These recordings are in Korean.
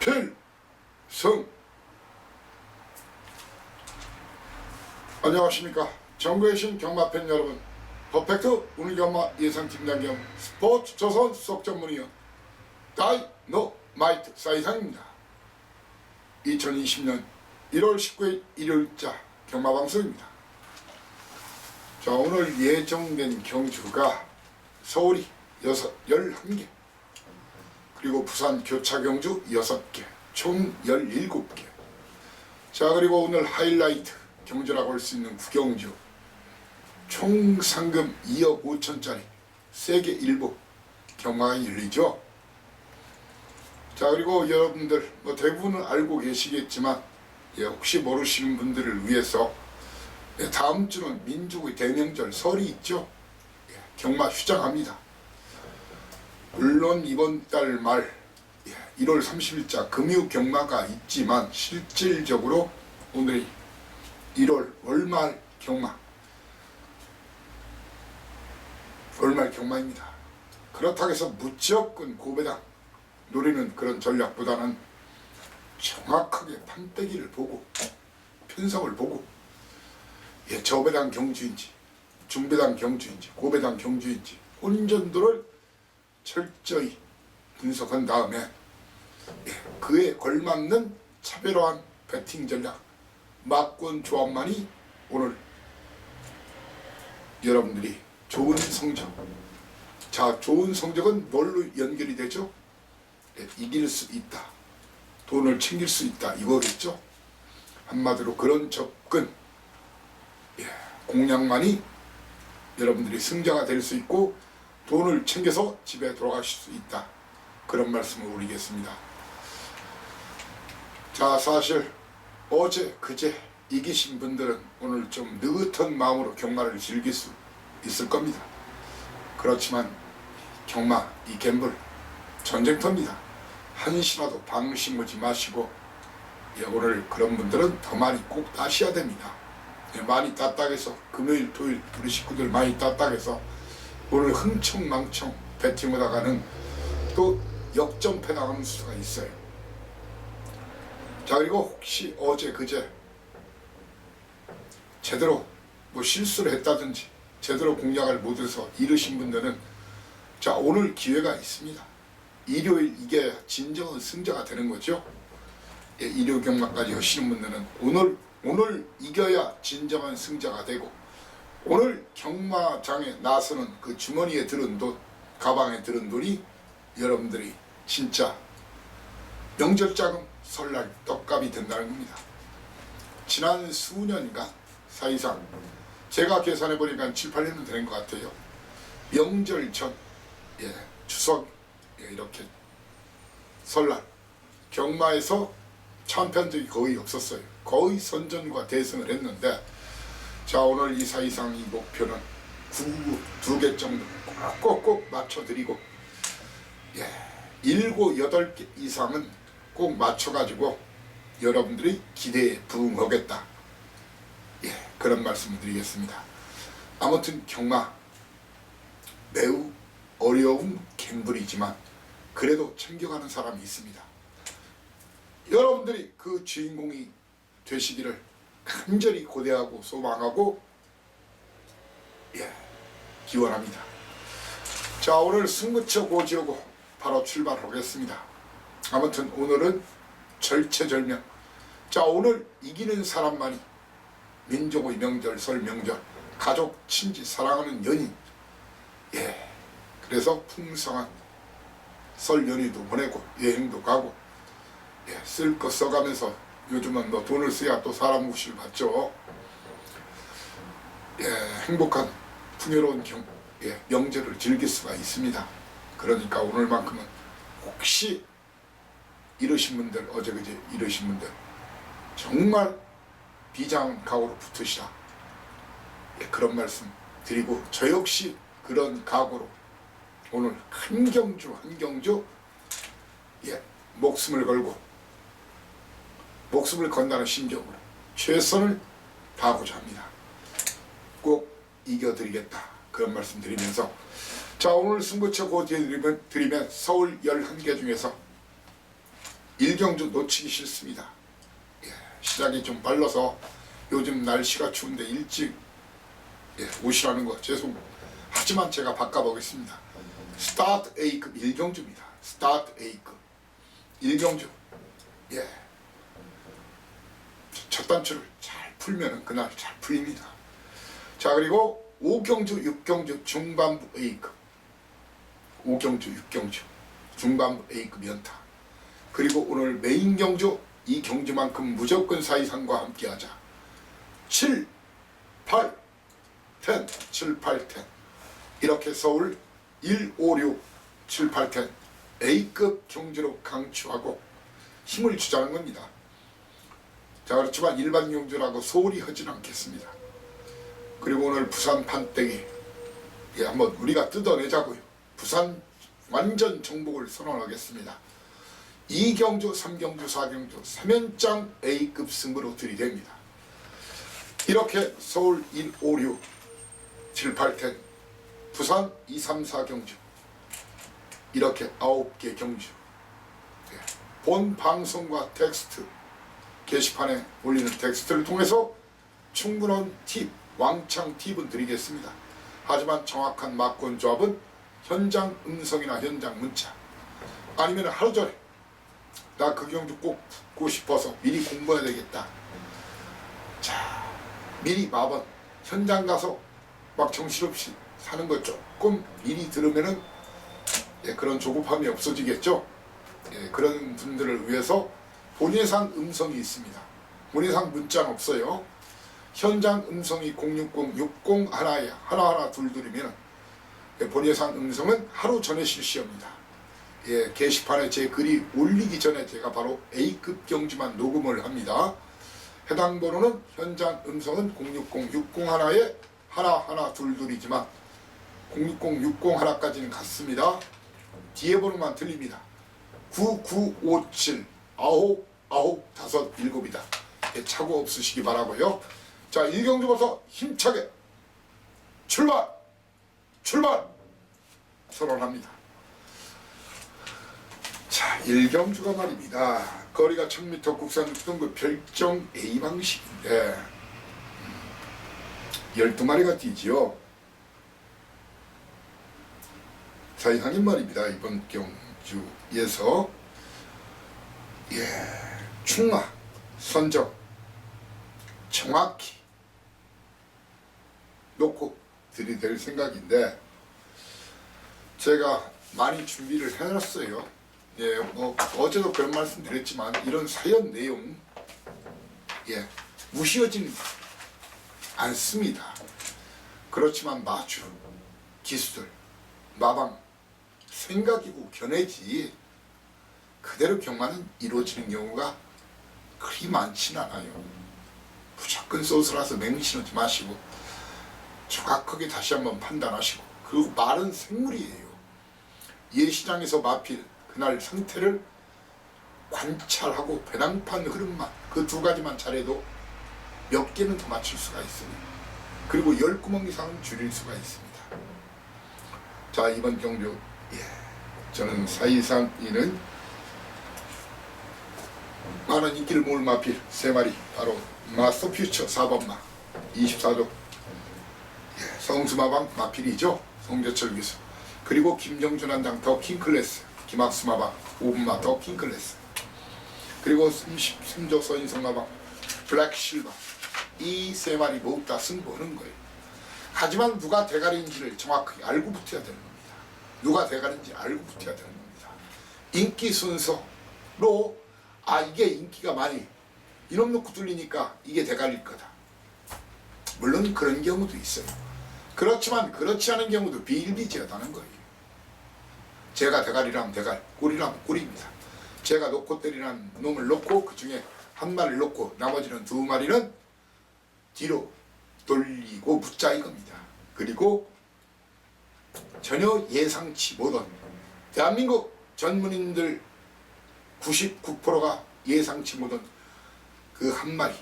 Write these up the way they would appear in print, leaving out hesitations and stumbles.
필승. 안녕하십니까. 전국에 계신 경마팬 여러분, 퍼펙트 운경마 예상팀장 겸 스포츠조선 수석 전문위원 다이노마이트 사이상입니다. 2020년 1월 19일 일요일자 경마방송입니다. 자, 오늘 예정된 경주가 서울이 11개, 그리고 부산 교차 경주 6개, 총 17개. 자, 그리고 오늘 하이라이트 경주라고 할 수 있는 구경주, 총 상금 2억 5천짜리 세계 일부 경마가 열리죠. 자, 그리고 여러분들 대부분은 알고 계시겠지만 혹시 모르시는 분들을 위해서 다음 주는 민족의 대명절 설이 있죠. 경마 휴장합니다. 물론 이번 달 말 1월 30일자 금요 경마가 있지만 실질적으로 오늘이 1월 월말 경마입니다. 그렇다고 해서 무조건 고배당 노리는 그런 전략보다는 정확하게 판때기를 보고 편성을 보고 저배당 경주인지 중배당 경주인지 고배당 경주인지 혼전도를 철저히 분석한 다음에 그에 걸맞는 차별화한 배팅 전략 막권 조합만이 오늘 여러분들이 좋은 성적, 자, 좋은 성적은 뭘로 연결이 되죠? 이길 수 있다, 돈을 챙길 수 있다, 이거겠죠. 한마디로 그런 접근, 공략만이 여러분들이 승자가 될 수 있고 돈을 챙겨서 집에 돌아가실 수 있다, 그런 말씀을 올리겠습니다. 자, 사실 어제 그제 이기신 분들은 오늘 좀 느긋한 마음으로 경마를 즐길 수 있을 겁니다. 그렇지만 경마, 이 갬블 전쟁터입니다. 한시라도 방심하지 마시고 오늘 그런 분들은 더 많이 꼭 따셔야 됩니다. 많이 따딱해서 금요일 토요일 우리 식구들 많이 따딱해서 오늘 흥청망청 배팅하다가는 또 역전패 나가는 수가 있어요. 자, 그리고 혹시 어제 그제 제대로 실수를 했다든지 제대로 공략을 못해서 잃으신 분들은 자, 오늘 기회가 있습니다. 일요일 이게 진정한 승자가 되는 거죠. 일요 경마까지 하시는 분들은 오늘 이겨야 진정한 승자가 되고, 오늘 경마장에 나서는 그 주머니에 들은 돈, 가방에 들은 돈이 여러분들이 진짜 명절자금, 설날 떡값이 된다는 겁니다. 지난 수년간 사이상 제가 계산해 보니까 7, 8년은 되는 것 같아요. 명절 전, 추석, 이렇게 설날 경마에서 참패한 적이 거의 없었어요. 거의 선전과 대승을 했는데, 자, 오늘 이 사이상 이 목표는 2개 정도 꼭꼭 맞춰드리고 7, 8개 이상은 꼭 맞춰가지고 여러분들이 기대에 부응하겠다, 그런 말씀을 드리겠습니다. 아무튼 경마 매우 어려운 갬블이지만 그래도 챙겨가는 사람이 있습니다. 여러분들이 그 주인공이 되시기를 간절히 고대하고 소망하고 기원합니다. 자, 오늘 승부처 고지하고 바로 출발하겠습니다. 아무튼 오늘은 절체절명. 자, 오늘 이기는 사람만이 민족의 명절, 설 명절, 가족, 친지, 사랑하는 연인, 그래서 풍성한 설 연휴도 보내고 여행도 가고 쓸 거 써가면서, 요즘은 돈을 써야 또 사람 몫을 받죠. 행복한 풍요로운 명절을 즐길 수가 있습니다. 그러니까 오늘만큼은 혹시 이러신 분들, 어제 그제 이러신 분들 정말 비장각오로 붙으시라, 그런 말씀 드리고, 저 역시 그런 각오로 오늘 한 경주 목숨을 걸고 목숨을 건다는 심정으로 최선을 다하고자 합니다. 꼭 이겨드리겠다, 그런 말씀 드리면서, 자, 오늘 승부처 고지해 드리면 서울 11개 중에서 일경주 놓치기 싫습니다. 예, 시작이 좀 빨라서 요즘 날씨가 추운데 일찍 오시라는 거 하지만 제가 바꿔보겠습니다. 스타트 A급 일경주입니다. 스타트 A급 일경주. 예. 첫 단추를 잘 풀면은 그날 잘 풀립니다. 자, 그리고 5경주, 6경주 중반부 A급. 5경주, 6경주 중반부 A급 연타. 그리고 오늘 메인 경주, 이 경주만큼 무조건 사이상과 함께하자. 7, 8, 10, 7, 8, 10 이렇게 서울 1, 5, 6, 7, 8, 10 A급 경주로 강추하고 힘을 주자는 겁니다. 자, 그렇지만 일반 경주라고 소홀히 하진 않겠습니다. 그리고 오늘 부산 판때기 한번 우리가 뜯어내자고요. 부산 완전 정복을 선언하겠습니다. 2경주, 3경주, 4경주 3연장 A급 승부로 들이댑니다. 이렇게 서울 1, 5, 6, 7, 8, 10 부산 2, 3, 4경주 이렇게 9개 경주. 본 방송과 텍스트 게시판에 올리는 텍스트를 통해서 충분한 팁, 왕창 팁은 드리겠습니다. 하지만 정확한 막권 조합은 현장 음성이나 현장 문자 아니면 하루 전에 나 그 경주 꼭 붙고 싶어서 미리 공부해야 되겠다. 자, 미리 마번 현장 가서 막 정신없이 사는 거 조금 미리 들으면은 그런 조급함이 없어지겠죠. 그런 분들을 위해서 본예상 음성이 있습니다. 본예상 문자는 없어요. 현장 음성이 060-60 하나 둘이면 본예상 음성은 하루 전에 실시합니다. 게시판에 제 글이 올리기 전에 제가 바로 A급 경주만 녹음을 합니다. 해당 번호는 현장 음성은 060-60 하나 둘이지만 060-60 하나까지는 같습니다. 뒤에 번호만 틀립니다. 9957 9957이다. 착오 없으시기 바라고요. 자, 일경주부터 힘차게 출발 선언합니다. 자, 일경주가 말입니다. 거리가 1000m 국산 6등급 별정 A 방식인데 12마리가 뛰지요. 사이상인 말입니다. 이번 경주에서 충마 선정 정확히 놓고 들이댈 생각인데 제가 많이 준비를 해놨어요. 어제도 그런 말씀 드렸지만 이런 사연 내용 무시하지는 않습니다. 그렇지만 마주 기수들 마방 생각이고 견해지 그대로 경마는 이루어지는 경우가 그리 많지는 않아요. 무조건 소스라서 맹신하지 마시고 정확하게 다시 한번 판단하시고, 그리고 말은 생물이에요. 예시장에서 마필 그날 상태를 관찰하고 배당판 흐름만 그 두 가지만 잘해도 몇 개는 더 맞출 수가 있습니다. 그리고 10구멍 이상은 줄일 수가 있습니다. 자, 이번 경주 저는 사이상 이는 많은 인기를 모을 마필 3마리 바로 마스터 퓨처 4번마 24조 성수마방 마필이죠. 송재철 기수, 그리고 김정준 한장 더 킹클래스 김학수마방 5분마 더 킹클래스, 그리고 33조 서인성마방 블랙실바, 이 3마리 모두 다 승부하는 거예요. 하지만 누가 대가리인지를 정확하게 알고 붙어야 되는 겁니다. 누가 대가리인지 알고 붙어야 되는 겁니다. 인기 순서로 이게 인기가 많이 이놈 놓고 뚫리니까 이게 대가리일 거다. 물론 그런 경우도 있어요. 그렇지만 그렇지 않은 경우도 비일비재하다는 거예요. 제가 대가리라면 대가리, 꿀이라면 꿀입니다. 제가 놓고 때리는 놈을 놓고 그 중에 한 마리를 놓고 나머지는 2마리는 뒤로 돌리고 묻자 이겁니다. 그리고 전혀 예상치 못한 대한민국 전문인들 99%가 예상치 못한 그 한 마리,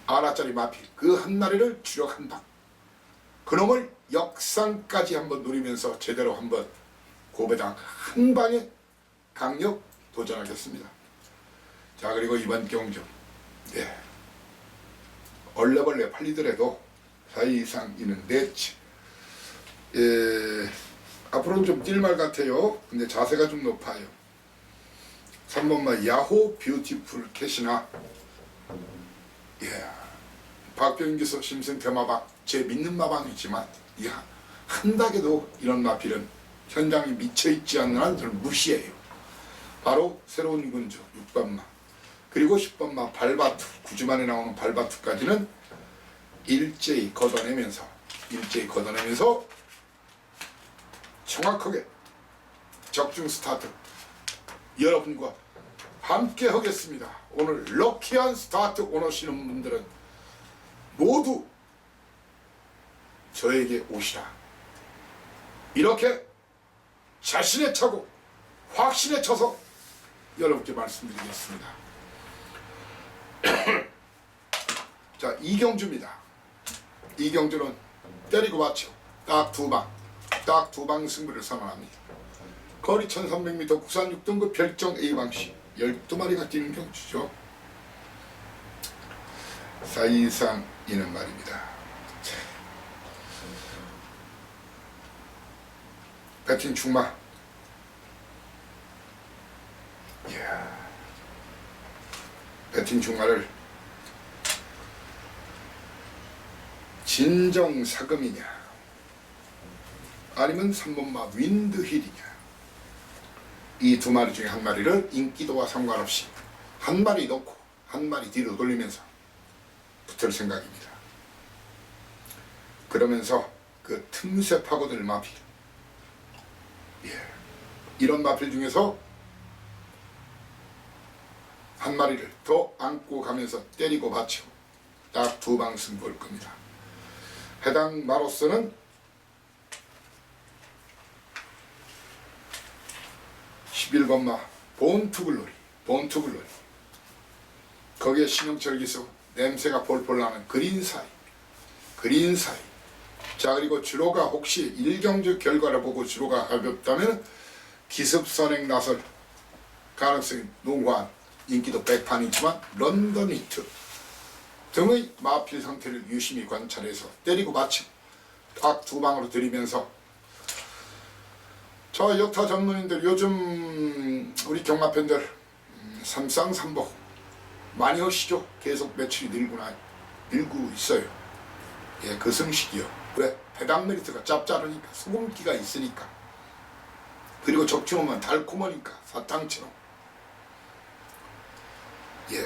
아라짜리 마필 그 한 마리를 주력 한 방, 그놈을 역상까지 한번 노리면서 제대로 한번 고배당 한 방에 강력 도전하겠습니다. 자, 그리고 이번 경주 얼레벌레 팔리더라도 4위 이상 있는 네치. 앞으로는 좀 뛸 말 같아요. 근데 자세가 좀 높아요. 3번마 야호 뷰티풀 캐시나. 박병인 기수 심슨 대마방, 제 믿는 마방이지만 한 닭에도 이런 마필은 현장에 미쳐있지 않는 한 저는 무시해요. 바로 새로운 군주 6번마 그리고 10번마 발바투, 9주만에 나오는 발바투까지는 일제히 걷어내면서 정확하게 적중 스타트 여러분과 함께 하겠습니다. 오늘 럭키한 스타트 원하시는 분들은 모두 저에게 오시라. 이렇게 자신에 차고 확신에 차서 여러분께 말씀드리겠습니다. 자, 이경주입니다. 이경주는 때리고 맞죠. 딱 두 방 승부를 선언합니다. 거리 1300m 국산 6등급 별정 A방식 12마리가 뛰는 경주죠. 4위 이상 이는 말입니다. 배팅 충마. 배팅 충마를 진정사금이냐 아니면 3번마 윈드힐이냐, 이 두 마리 중에 한 마리를 인기도와 상관없이 한 마리 넣고 한 마리 뒤로 돌리면서 붙을 생각입니다. 그러면서 그 틈새 파고들 마필, 이런 마필 중에서 한 마리를 더 안고 가면서 때리고 받치고 딱 두 방 승부할 겁니다. 해당 마로서는 11번마 본투글로리. 거기에 신영철 기수 냄새가 폴폴 나는 그린사이. 자, 그리고 주로가 혹시 1경주 결과를 보고 주로가 가볍다면 기습선행 나설 가능성이 농후한 인기도 백판이지만 런던 히트 등의 마필 상태를 유심히 관찰해서 때리고 맞히고 딱 두 방으로 들이면서, 저 역타 전문인들 요즘 우리 경마팬들 삼쌍삼복 많이 하시죠. 계속 매출이 늘고 있어요. 그 성식이요. 왜? 배당 메리트가 짭짤하니까, 소금기가 있으니까, 그리고 적중하면 달콤하니까, 사탕처럼.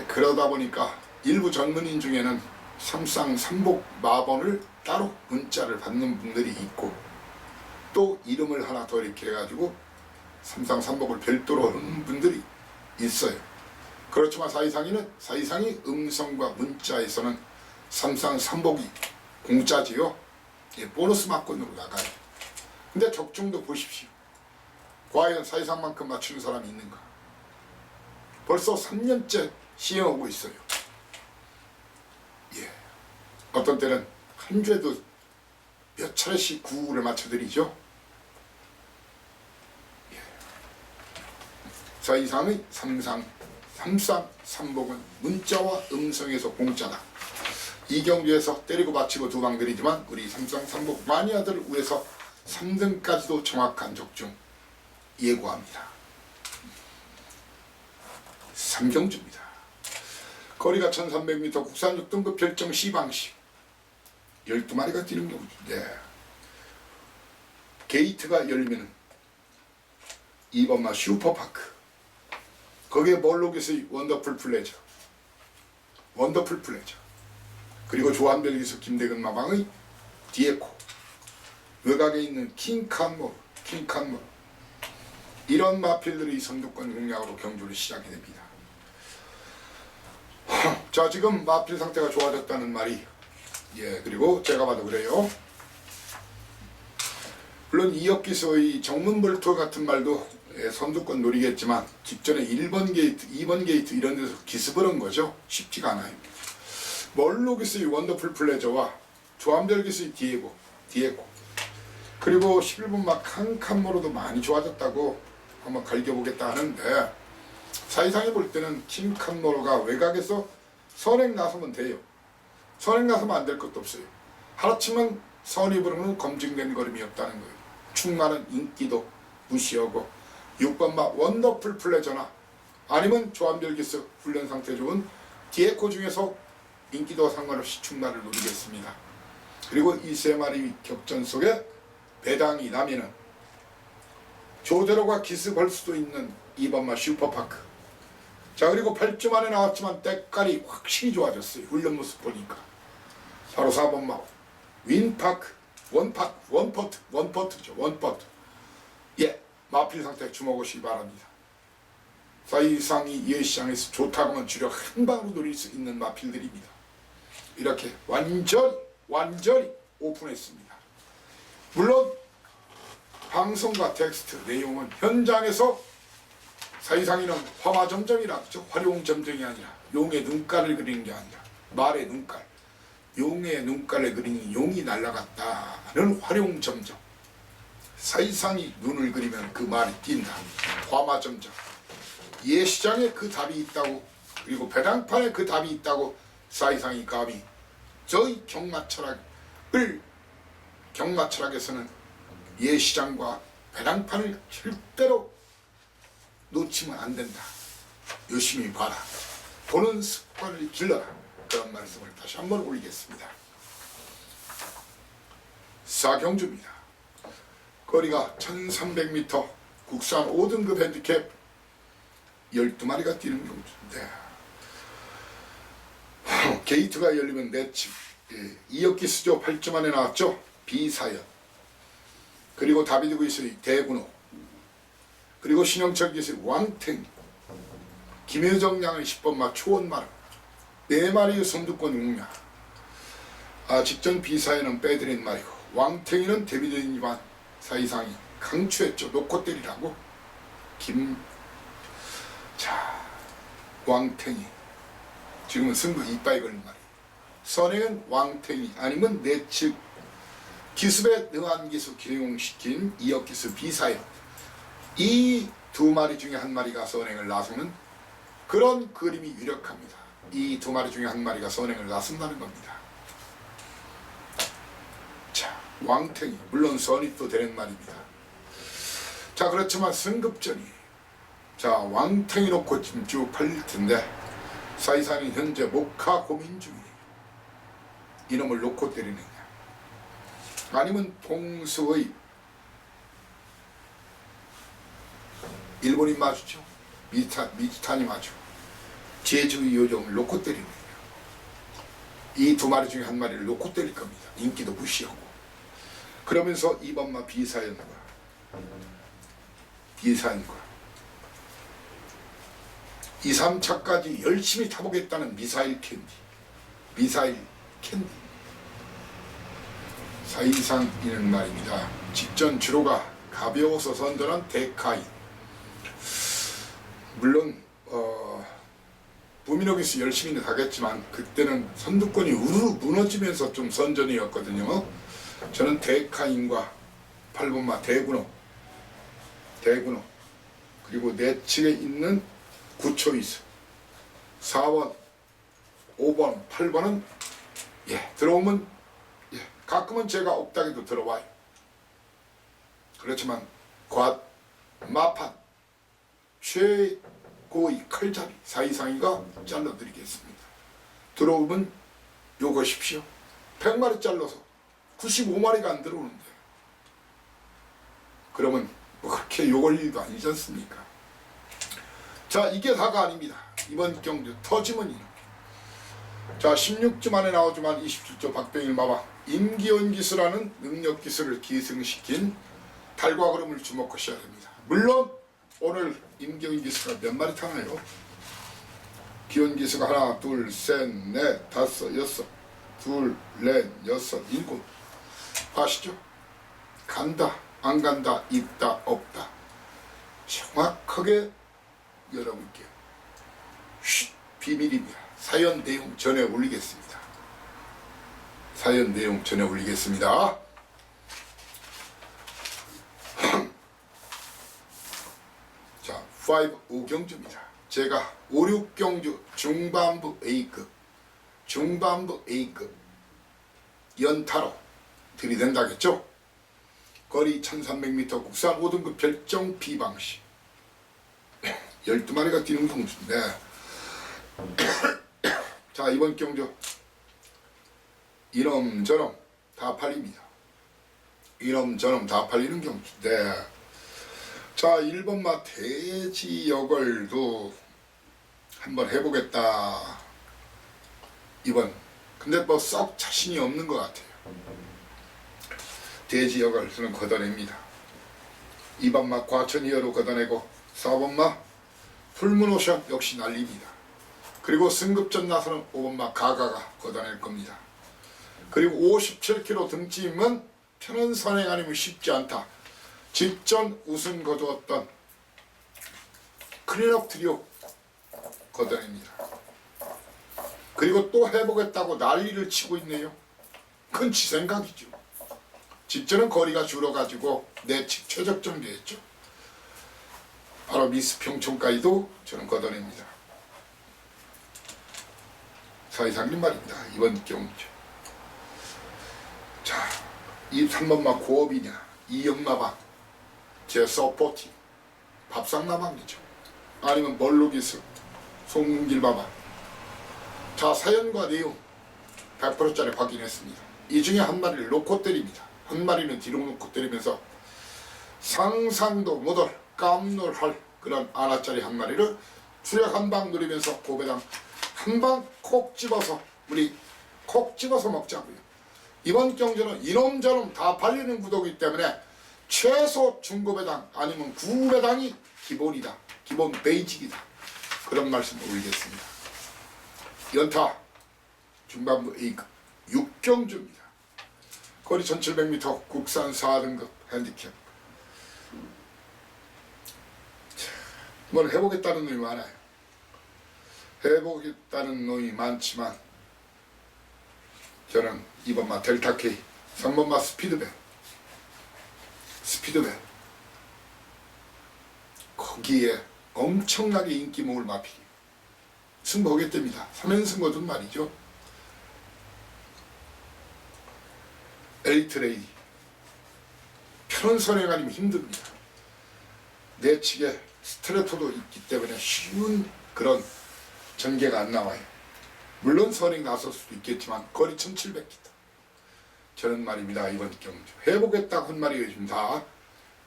그러다 보니까 일부 전문인 중에는 삼쌍삼복 마번을 따로 문자를 받는 분들이 있고, 또 이름을 하나 더 이렇게 해가지고 삼쌍삼복을 별도로 하는 분들이 있어요. 그렇지만 사이상이 음성과 문자에서는 삼쌍삼복이 공짜지요. 보너스 막건으로 나가요. 근데 적중도 보십시오. 과연 사이상만큼 맞추는 사람이 있는가? 벌써 3년째 시행하고 있어요. 어떤 때는 한 주에도 몇 차례씩 구구를 맞춰드리죠. 사이상의 삼쌍삼복은 문자와 음성에서 공짜다. 이 경주에서 때리고 맞히고 두 방 들이지만 우리 삼쌍삼복 마니아들을 위해서 3등까지도 정확한 적중 예고합니다. 3경주입니다. 거리가 1300m 국산 6등급 별정 C방식 12마리가 뛰는 경주인데, 게이트가 열리면 2번마 슈퍼파크, 거기에 멀록에서의 원더풀 플레저, 그리고 조한별 기수 김대근 마방의 디에코, 외곽에 있는 킹칸몰, 이런 마필들이 선두권 공략으로 경주를 시작이 됩니다. 자, 지금 마필 상태가 좋아졌다는 말이, 그리고 제가 봐도 그래요. 물론 이역기수의 정문볼트 같은 말도 선두권 노리겠지만 직전에 1번 게이트, 2번 게이트 이런 데서 기습을 한 거죠. 쉽지가 않아요. 멀로 기수의 원더풀 플레저와 조한별 기수의 디에고, 그리고 11번 막 칸칸모로도 많이 좋아졌다고 한번 갈겨보겠다 하는데, 사이상이 볼 때는 킹칸노로가 외곽에서 선행 나서면 돼요. 선행 나서면 안 될 것도 없어요. 하루치면 선이 부르는 검증된 걸음이었다는 거예요. 충만한 인기도 무시하고 6번마 원더풀 플레저나 아니면 조한별기스 훈련 상태 좋은 디에코 중에서 인기도 상관없이 충만을 누리겠습니다. 그리고 이 세 마리 격전 속에 배당이 나면은 조제로가 기스 걸 수도 있는 2번마 슈퍼파크. 자, 그리고 8주 만에 나왔지만 때깔이 확실히 좋아졌어요. 훈련 모습 보니까. 바로 4번마 윈파크 원퍼트죠. 원퍼트. 예, 마필 상태 주목하시기 바랍니다. 사이상이 예시장에서 좋다고만 주력 한 방으로 노릴 수 있는 마필들입니다. 이렇게 완전히 오픈했습니다. 물론 방송과 텍스트 내용은 현장에서 사이상이는 화마점정이라 하죠. 활용점정이 아니라 용의 눈깔을 그리는 게 아니라 말의 눈깔, 용의 눈깔을 그리는 용이 날아갔다는 활용점정. 사이상이 눈을 그리면 그 말이 띈다. 화마점정. 예시장에 그 답이 있다고, 그리고 배당판에 그 답이 있다고 사이상이 감히 저희 경마철학에서는 예시장과 배당판을 절대로 놓치면 안 된다. 열심히 봐라. 보는 습관을 길러라. 그런 말씀을 다시 한번 올리겠습니다. 사경주입니다. 거리가 1300m, 국산 5등급 핸디캡 12마리가 뛰는 경주인데 게이트가 열리면 내집 이역기수죠. 8주 만에 나왔죠. 비사연. 그리고 다비드 기수의 대군호. 그리고 신영철 기수의 왕탱. 김효정 양의 10번마 초원마루. 4마리의 선두권 용량. 직전 비사연은 빼드린 말이고 왕탱이는 데뷔전이지만 사이상이 강추했죠. 놓고 때리라고. 왕탱이 지금은 승부 이빠이 걸린 말이에요. 선행은 왕탱이 아니면 내측 기습에 능한 기수 기용시킨 이역기수 비사연. 이 두 마리 중에 한 마리가 선행을 나서는 그런 그림이 유력합니다. 이 두 마리 중에 한 마리가 선행을 나선다는 겁니다. 자, 왕탱이 물론 선이 또 되는 말입니다. 자, 그렇지만 승급전이 왕탱이 놓고 지금 쭉 팔릴 텐데 사이상이 현재 목하 고민 중이에요. 이놈을 놓고 때리느냐 아니면 동수의 일본인 마주죠. 미즈타니 마주 제주의 요정을 놓고 때리느냐. 이 두 마리 중에 한 마리를 놓고 때릴 겁니다. 인기도 무시하고. 그러면서 2번마 비사연과 2, 3차까지 열심히 타보겠다는 미사일 캔디. 사이상이는 말입니다. 직전 주로가 가벼워서 선전한 데카인. 물론 부미노기스 열심히는 하겠지만 그때는 선두권이 우르르 무너지면서 좀 선전이었거든요. 저는 데카인과 8번마 대군호 그리고 내측에 있는 구초이스 4번 5번 8번은 들어오면 가끔은 제가 없다기도 들어와요. 그렇지만 마판 최고의 칼잡이 사이상이가 잘라드리겠습니다. 들어오면 요거십시오. 100마리 잘라서 95마리가 안 들어오는데 그러면 그렇게 욕을 일도 아니지 않습니까? 자, 이게 다가 아닙니다. 이번 경주 터지면 이놈. 자, 16주 만에 나오지만 27조 박병일 마방 임기원 기수라는 능력 기수를 기승시킨 달과 구름을 주목하셔야 됩니다. 물론 오늘 임기원 기수가 몇 마리 타나요? 기원 기수가 하나, 둘, 셋, 넷, 다섯, 여섯, 둘, 넷, 여섯, 일곱. 아시죠? 간다, 안 간다, 있다, 없다. 정확하게 여러분께 비밀입니다. 사연 내용 전해 올리겠습니다. 자, 5 오경주입니다. 제가 5, 6경주 중반부 A급 연타로 들이댄다겠죠. 거리 1300m 국산 5등급 별정 B방식 12마리가 뛰는 경주인데 자, 이번 경주 이놈저놈 다 팔립니다. 이놈저놈 다 팔리는 경주인데, 자, 1번마 돼지여걸도 한번 해보겠다 이번. 근데 뭐 썩 자신이 없는 것 같아요. 돼지여걸 저는 걷어냅니다. 2번마 과천이어로 걷어내고 4번마 풀문오션 역시 날립니다. 그리고 승급전 나서는 5번마 가가가 걷어낼 겁니다. 그리고 57km 등짐은 편한 선행 아니면 쉽지 않다. 직전 우승 거두었던 클린업 트리오 걷어냅니다. 그리고 또 해보겠다고 난리를 치고 있네요. 그건 지 생각이죠. 직전은 거리가 줄어가지고 내측 최적정지했죠. 바로 미스 평촌까지도 저는 걷어냅니다. 사이상님 말입니다. 이번 경주. 자, 23번마 고업이냐 이영나방 제 서포팅 밥상나방이죠. 아니면 멀록이스 송길바방. 자, 사연과 내용 100%짜리 확인했습니다. 이 중에 한 마리를 놓고 때립니다. 한 마리는 뒤로 놓고 때리면서 상상도 못할 깜놀할 그런 아나짜리 한 마리를 추력 한 방 누리면서 고배당 한 방 콕 집어서 우리 콕 집어서 먹자고요. 이번 경주는 이놈저놈 다 팔리는 구도이기 때문에 최소 중고배당 아니면 구배당이 기본이다. 기본 베이직이다. 그런 말씀을 올리겠습니다. 연타 중반부 A급 6경주입니다. 거리 1700m 국산 4등급 핸디캡. 뭘 해보겠다는 놈이 많아요. 해보겠다는 놈이 많지만 저는 2번마 델타K, 3번마 스피드맨 거기에 엄청나게 인기 모을 마필이 승부하겠답니다. 3연승 거둔 말이죠. 엘리트 레이디 편한 선행 아니면 힘듭니다. 내측에 스트레토도 있기 때문에 쉬운 그런 전개가 안 나와요. 물론 선행 나설 수도 있겠지만 거리 1700m. 저는 말입니다. 이번 경주 해보겠다 한 말이 있습니다.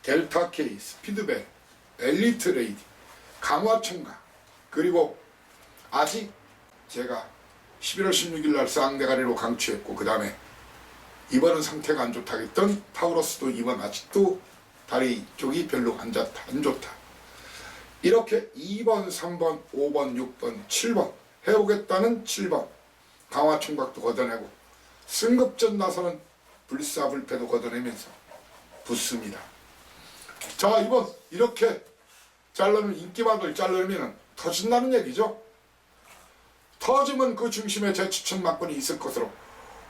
델타 K, 스피드백, 엘리트 레이디, 강화청가, 그리고 아직 제가 11월 16일 날 쌍대가리로 강추했고, 그 다음에 이번은 상태가 안 좋다고 했던 타우러스도 이번 아직도 다리 쪽이 별로 안 좋다. 이렇게 2번, 3번, 5번, 6번, 7번 해오겠다는 7번 강화총각도 걷어내고 승급전 나서는 불사불패도 걷어내면서 붙습니다. 자, 이번 이렇게 자르면 인기박을 자르면 터진다는 얘기죠. 터지면 그 중심에 제 추천 막건이 있을 것으로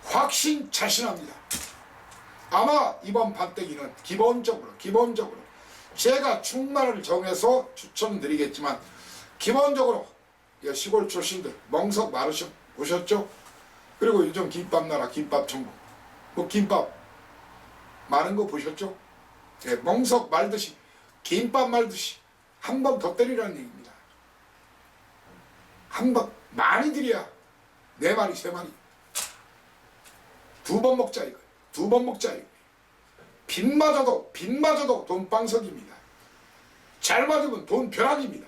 확신 자신합니다. 아마 이번 판때기는 기본적으로 제가 충만을 정해서 추천드리겠지만 기본적으로 시골 출신들 멍석 마르셔 보셨죠? 그리고 요즘 김밥 나라 김밥 천국 뭐 김밥 많은 거 보셨죠? 예, 멍석 말듯이 김밥 말듯이 한 번 더 때리라는 얘기입니다. 한 번 많이 드려야 4마리 3마리 2번 먹자 이거. 2번 먹자 이거. 빗마저도 돈방석입니다. 잘 맞으면 돈 벼락입니다.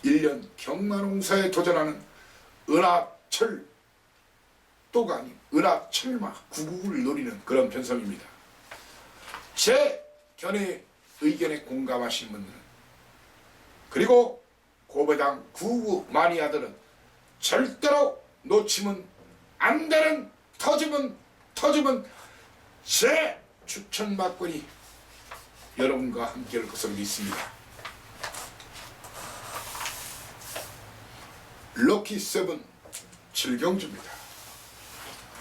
1년 경마농사에 도전하는 은하철도가 아닌 은하철마 999를 노리는 그런 편성입니다. 제 견해 의견에 공감하신 분들은, 그리고 고배당 99 마니아들은 절대로 놓치면 안 되는 터지면 제 추천 막건이 여러분과 함께 할 것을 믿습니다. 럭키 세븐 7경주입니다.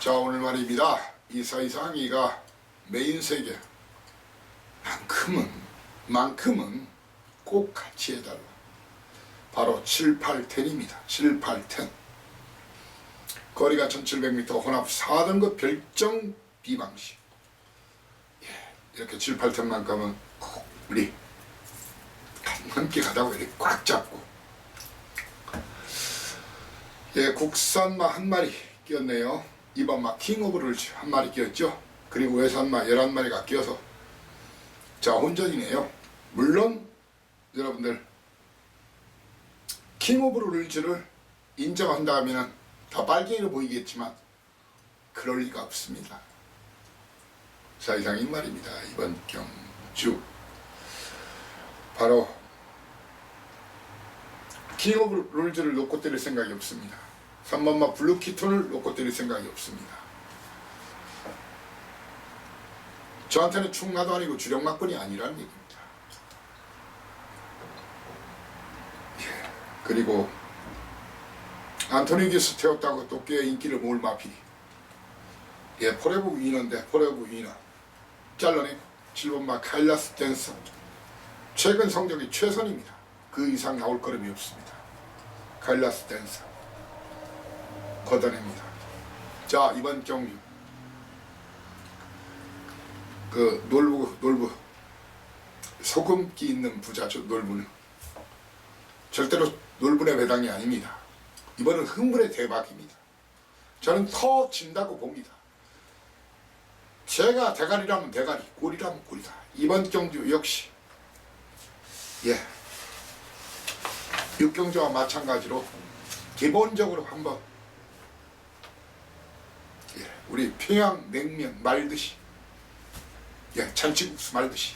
자, 오늘 말입니다. 이 사이상이가 메인 세계만큼은 만큼은 꼭 같이 해달라. 바로 7,810입니다. 7,810. 거리가 1700m, 혼합 4등급 별정 비방식. 이렇게 7,810만큼은 꼭 우리 함께 가다가 이렇게 꽉 잡고. 국산마 한 마리 끼었네요. 이번 마 킹오브를 한 마리 끼었죠. 그리고 외산마 11마리가 끼어서 자, 혼전이네요. 물론 여러분들 킹 오브 룰즈를 인정한다 하면 다 빨갱이로 보이겠지만 그럴 리가 없습니다. 자, 이상인 말입니다. 이번 경주 바로 킹 오브 룰즈를 놓고 때릴 생각이 없습니다. 3번마 블루키톤을 놓고 때릴 생각이 없습니다. 저한테는 충나도 아니고 주력막권이 아니라는 얘기입니다. 그리고 안토니 기스 태웠다고 또 꽤 인기를 모을 마필이 포레브 위너인데 포레브 위너 잘라내고 7번마 카일라스 댄서 최근 성적이 최선입니다. 그 이상 나올 거름이 없습니다. 카일라스 댄서 걷어냅니다. 자, 이번 경주 그 놀부 소금기 있는 부자죠. 놀부는 절대로 놀분의 배당이 아닙니다. 이번은 흥분의 대박입니다. 저는 터진다고 봅니다. 제가 대가리라면 대가리, 꼴이라면 꼴이다. 이번 경주 역시 6경주와 마찬가지로 기본적으로 한번 우리 평양냉면 말듯이 잔치국수 말듯이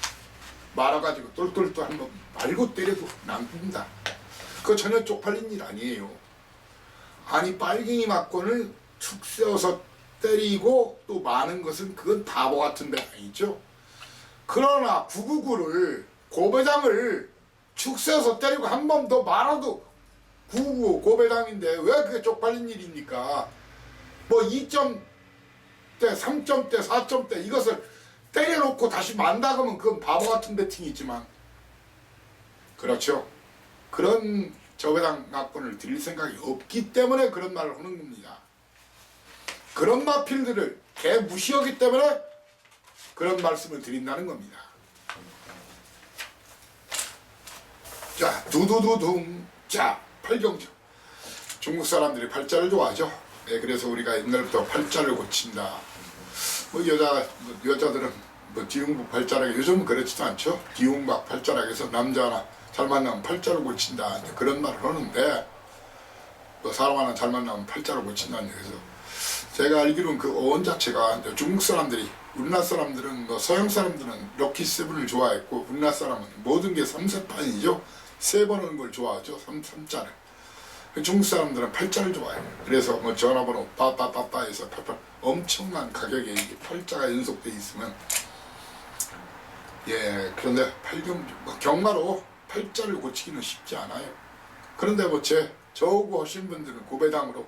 말아가지고 똘똘똘 한번 말고 때려도 남깁니다. 그거 전혀 쪽팔린 일 아니에요. 아니, 빨갱이 막권을 축 세워서 때리고 또 많은 것은 그건 바보 같은 데 아니죠. 그러나 999를 고배당을 축 세워서 때리고 한 번 더 말아도 999 고배당인데 왜 그게 쪽팔린 일입니까? 뭐 2점대, 3점대, 4점대 이것을 때려놓고 다시 만다 그러면 그건 바보 같은 배팅이지만, 그렇죠. 그런 저배당 낙권을 드릴 생각이 없기 때문에 그런 말을 하는 겁니다. 그런 마필들을 개무시하기 때문에 그런 말씀을 드린다는 겁니다. 자, 두두두둥. 자, 팔경주. 중국 사람들이 팔자를 좋아하죠. 그래서 우리가 옛날부터 팔자를 고친다. 뭐 여자들은 뭐 디웅박 팔자락, 요즘은 그렇지도 않죠. 디웅박 팔자락에서 남자나 잘 만나면 팔자를 고친다, 그런 말을 하는데, 뭐 사람 하나 잘 만나면 팔자를 고친다는 얘기죠. 제가 알기로는 그 어원 자체가 중국 사람들이, 우리나라 사람들은 뭐 서양 사람들은 럭키7을 좋아했고, 우리나라 사람은 모든 게 3세판이죠. 3번 하는 걸 좋아하죠. 3자를. 중국 사람들은 팔자를 좋아해요. 그래서 뭐 전화번호 빠빠빠빠해서 엄청난 가격에 이게 팔자가 연속돼 있으면, 그런데 경마로 팔자를 고치기는 쉽지 않아요. 그런데 뭐 저하고 하신 분들은 고배당으로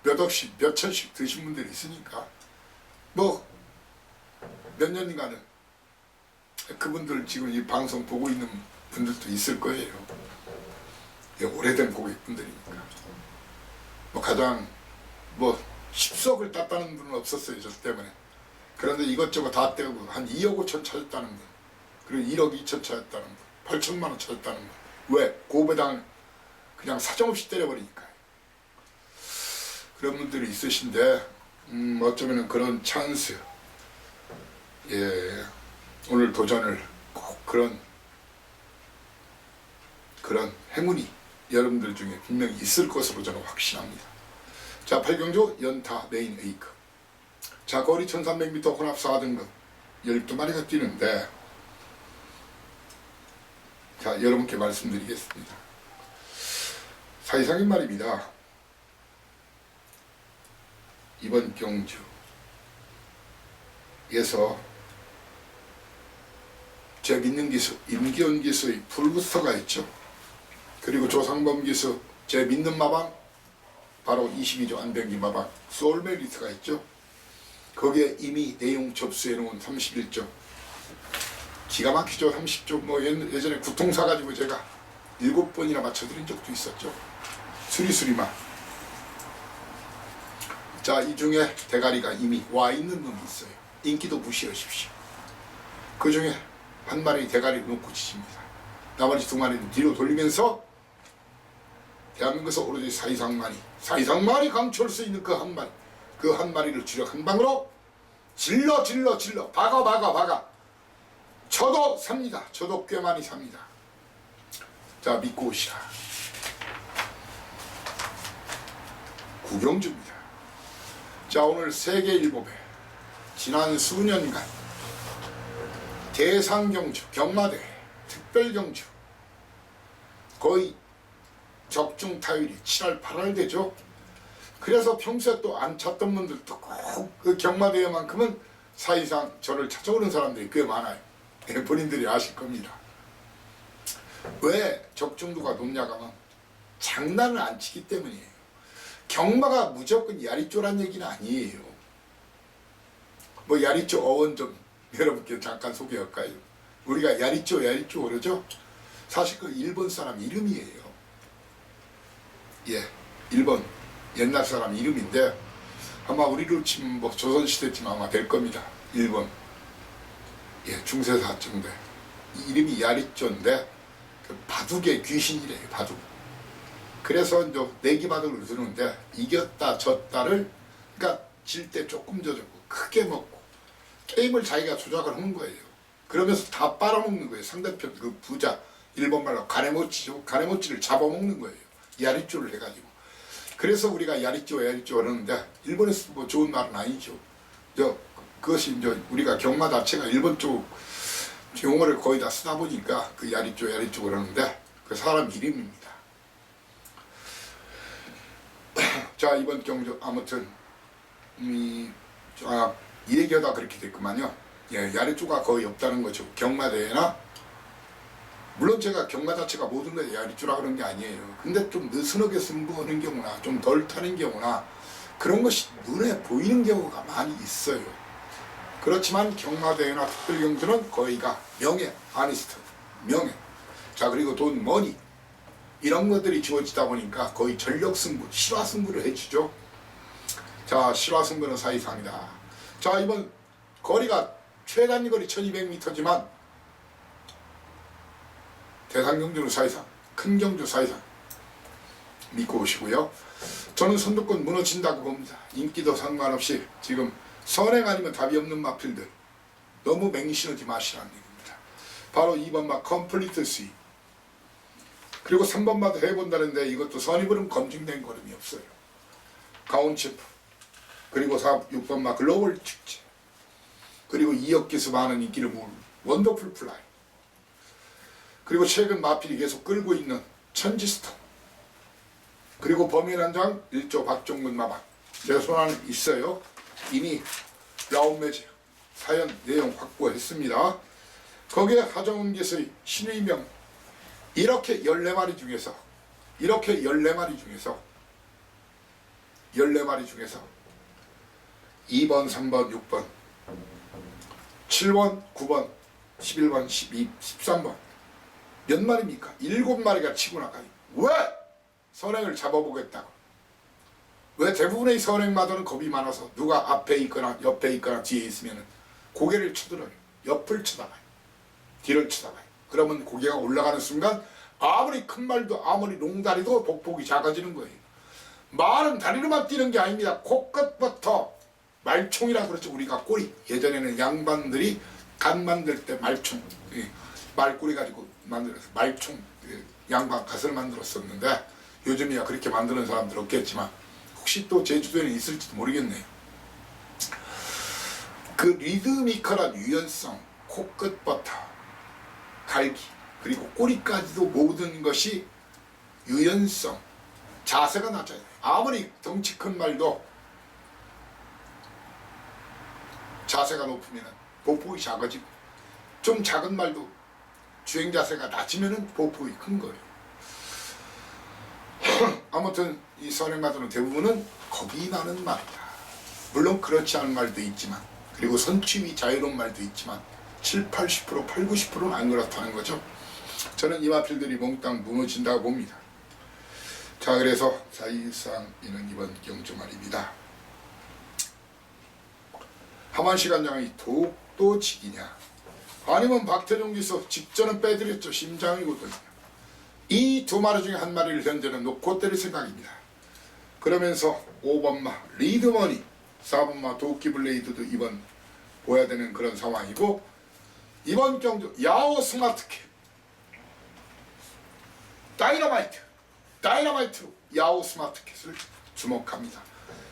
몇 억씩, 몇 천씩 드신 분들이 있으니까 뭐 몇 년간은 그분들 지금 이 방송 보고 있는 분들도 있을 거예요. 오래된 고객분들이니까. 뭐 가장 뭐 10석을 땄다는 분은 없었어요, 저 때문에. 그런데 이것저것 다 떼고 한 2억 5천 찾았다는 분, 그리고 1억 2천 찾았다는 분, 8천만 원 찾았다는 분. 왜? 고배당을 그냥 사정없이 때려버리니까요. 그런 분들이 있으신데, 어쩌면 그런 찬스, 오늘 도전을 꼭 그런 행운이 여러분들 중에 분명히 있을 것으로 저는 확신합니다. 자, 팔경주 연타 메인 A급. 자, 거리 1300m 혼합 4등급 12마리가 뛰는데, 자, 여러분께 말씀드리겠습니다. 사이상인 말입니다. 이번 경주에서 제 믿는 기수, 임기원 기수의 풀부스터가 있죠. 그리고 조상범 기수, 제 믿는 마방, 바로 22조 안병기 마방, 소울메리트가 있죠. 거기에 이미 내용 접수해 놓은 31조 기가 막히죠. 30조 뭐 예전에 구통사 가지고 제가 7번이나 맞춰드린 적도 있었죠. 수리수리만. 자, 이 중에 대가리가 이미 와 있는 놈이 있어요. 인기도 무시하십시오. 그 중에 한 마리 대가리를 놓고 치십니다. 나머지 2마리는 뒤로 돌리면서 대한민국에서 오로지 사이상만이 강추할 수 있는 그 한 마리, 그 한 마리를 주력 한 방으로 질러 박아 저도 삽니다. 저도 꽤 많이 삽니다. 자, 믿고 오시라. 구경주입니다. 자, 오늘 세계일보에 지난 수년간 대상경주, 경마대, 특별경주 거의 적중타율이 7할 8할 되죠. 그래서 평소에 또 안 찾던 분들도 꼭 그 경마대회만큼은 사실상 저를 찾아오는 사람들이 꽤 많아요. 본인들이 아실 겁니다. 왜 적중도가 높냐고 하면 장난을 안 치기 때문이에요. 경마가 무조건 야리쪼란 얘기는 아니에요. 뭐 야리쪼 어원 좀 여러분께 잠깐 소개할까요? 우리가 야리쪼 그러죠? 사실 그 일본 사람 이름이에요. 예, 일본 옛날 사람 이름인데 아마 우리로 치면 뭐 조선시대쯤 아마 될 겁니다. 일본. 예, 중세사쯤인데 이름이 야리쪼인데 그 바둑의 귀신이래요. 바둑. 그래서 이제 내기바둑을 두는데 이겼다 졌다를 그러니까 질 때 조금 져주고 크게 먹고 게임을 자기가 조작을 하는 거예요. 그러면서 다 빨아먹는 거예요. 상대편 그 부자 일본말로 가네모치죠. 가네모치를 잡아먹는 거예요. 야리쪼를 해가지고. 그래서 우리가 야리쪼 그러는데 일본에서 뭐 좋은 말은 아니죠. 그것이 이제 우리가 경마 자체가 일본 쪽 용어를 거의 다 쓰다 보니까 그 야리쪼 그러는데 그 사람 이름입니다. 자, 이번 경주 아무튼 이 얘기하다 그렇게 됐구만요. 예, 야리쪼가 거의 없다는 거죠. 경마대회나 물론 제가 경마 자체가 모든 걸 야리쪼라 그런 게 아니에요. 근데 좀 느슨하게 승부하는 경우나 좀 덜 타는 경우나 그런 것이 눈에 보이는 경우가 많이 있어요. 그렇지만 경마대회나 특별경주는 거의가 명예, 아니스트, 명예. 자, 그리고 돈, 머니 이런 것들이 주어지다 보니까 거의 전력승부, 실화승부를 해주죠. 자, 실화승부는 사이상이다. 자, 이번 거리가 최단위 거리 1200m지만 대상경주는 사이상, 큰 경주 사이상 믿고 오시고요. 저는 선두권 무너진다고 봅니다. 인기도 상관없이 지금 선행 아니면 답이 없는 마필들 너무 맹신하지 마시라는 얘기입니다. 바로 2번 마 컴플리트 스윙, 그리고 3번 마도 해본다는데 이것도 선입으로는 검증된 걸음이 없어요. 가온체프, 그리고 6번 마 글로벌 축제, 그리고 2억 개수 많은 인기를 모은 원더풀 플라이, 그리고 최근 마필이 계속 끌고 있는 천지스톤, 그리고 범인한장 1조 박종근 마방 제 손안에 있어요. 이미 라운매제 사연 내용 확보했습니다. 거기에 하정훈 기수의 신의명 이렇게 14마리 중에서 14마리 중에서 2번, 3번, 6번, 7번, 9번, 11번, 12, 13번 몇 마리입니까? 7마리가 치고 나가요. 왜? 선행을 잡아보겠다고. 왜 대부분의 선행마들은 겁이 많아서 누가 앞에 있거나 옆에 있거나 뒤에 있으면 고개를 쳐들어요. 옆을 쳐다봐요. 뒤를 쳐다봐요. 그러면 고개가 올라가는 순간 아무리 큰 말도 아무리 롱다리도 복복이 작아지는 거예요. 말은 다리로만 뛰는 게 아닙니다. 코끝부터 말총이라 그러죠. 우리가 꼬리. 예전에는 양반들이 간 만들 때 말총, 말꼬리 가지고 만들어서 말총, 양반 갓을 만들었었는데 요즘이야 그렇게 만드는 사람들 없겠지만 혹시 또 제주도에는 있을지도 모르겠네요. 그 리드미컬한 유연성, 코끝부터 갈기, 그리고 꼬리까지도 모든 것이 유연성, 자세가 낮아요. 아무리 덩치 큰 말도 자세가 높으면 보폭이 작아지고 좀 작은 말도 주행 자세가 낮으면 보폭이 큰 거예요. 아무튼 이 선행마들은 대부분은 겁이 나는 말이다. 물론 그렇지 않은 말도 있지만, 그리고 선취위 자유로운 말도 있지만 7, 80%, 8, 90%는 안 그렇다는 거죠. 저는 이 마필들이 몽땅 무너진다고 봅니다. 자, 그래서 사실상 이는 이번 경주 말입니다. 하만시간장이 더욱더 지기냐, 아니면 박태종 기수 직전은 빼드렸죠. 심장이거든요. 이 두 마리 중에 한 마리를 현재는 놓고 때릴 생각입니다. 그러면서 5번마 리드머니, 4번마 도끼블레이드도 이번 보여야 되는 그런 상황이고, 이번 경주 야오 스마트캡 다이너마이트로 야오 스마트캡을 주목합니다.